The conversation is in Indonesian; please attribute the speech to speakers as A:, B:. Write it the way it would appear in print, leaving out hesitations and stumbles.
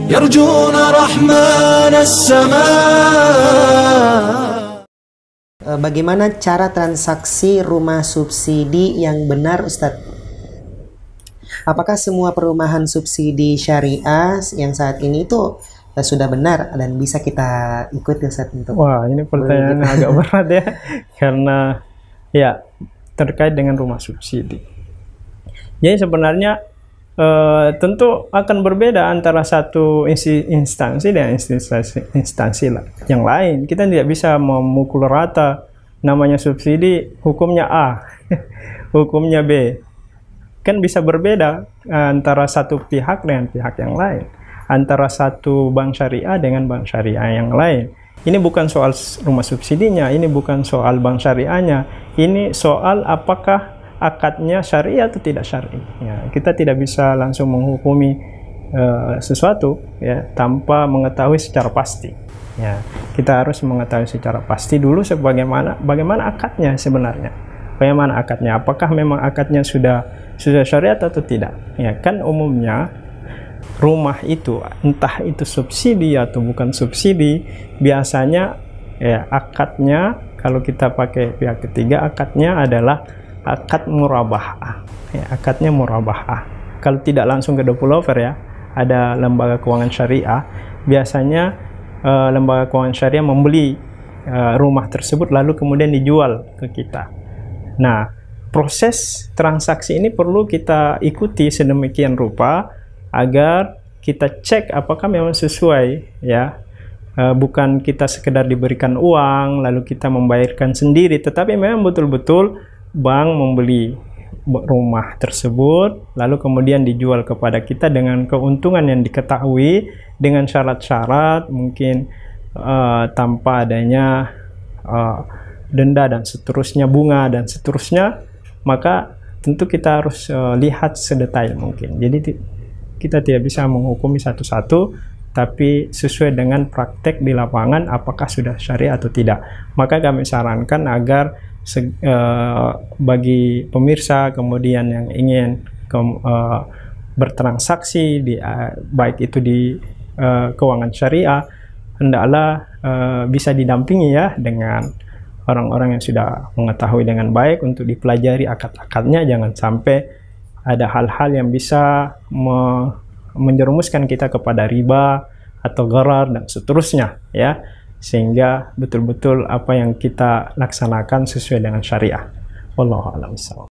A: يرجون رحمن السماء.
B: Bagaimana cara transaksi rumah subsidi yang benar, Ustadz? Apakah semua perumahan subsidi syariah yang saat ini itu sudah benar dan bisa kita ikuti, Ustadz?
C: Wah, ini pertanyaan agak berat ya, karena ya terkait dengan rumah subsidi. Jadi sebenarnya tentu akan berbeda antara satu instansi dan instansi yang lain. Kita tidak bisa memukul rata, namanya subsidi hukumnya A, hukumnya B. Kan bisa berbeda antara satu pihak dengan pihak yang lain, antara satu bank syariah dengan bank syariah yang lain. Ini bukan soal rumah subsidinya, ini bukan soal bank syariahnya, ini soal apakah akadnya syariah atau tidak syariah. Ya, kita tidak bisa langsung menghukumi sesuatu ya tanpa mengetahui secara pasti. Ya, kita harus mengetahui secara pasti dulu bagaimana akadnya sebenarnya. Bagaimana akadnya? Apakah memang akadnya sudah syariat atau tidak? Ya, kan umumnya rumah itu entah itu subsidi atau bukan subsidi, biasanya ya akadnya kalau kita pakai pihak ketiga, akadnya adalah akad murabahah. Ya, akadnya murabahah. Kalau tidak langsung ke developer ya, ada lembaga keuangan syariah. Biasanya lembaga keuangan syariah membeli rumah tersebut lalu kemudian dijual ke kita. Nah, proses transaksi ini perlu kita ikuti sedemikian rupa agar kita cek apakah memang sesuai ya. Bukan kita sekedar diberikan uang lalu kita membayarkan sendiri, tetapi memang betul-betul bank membeli rumah tersebut lalu kemudian dijual kepada kita dengan keuntungan yang diketahui, dengan syarat-syarat mungkin tanpa adanya denda dan seterusnya, bunga dan seterusnya. Maka tentu kita harus lihat sedetail mungkin. Jadi kita tidak bisa menghukumi satu-satu, tapi sesuai dengan praktek di lapangan apakah sudah syariah atau tidak. Maka kami sarankan agar bagi pemirsa kemudian yang ingin bertransaksi baik itu di keuangan syariah, hendaklah bisa didampingi ya dengan orang-orang yang sudah mengetahui dengan baik untuk dipelajari akad-akadnya. Jangan sampai ada hal-hal yang bisa menjerumuskan kita kepada riba atau gharar dan seterusnya ya, sehingga betul-betul apa yang kita laksanakan sesuai dengan syariah. Wallahu a'lam bishawab.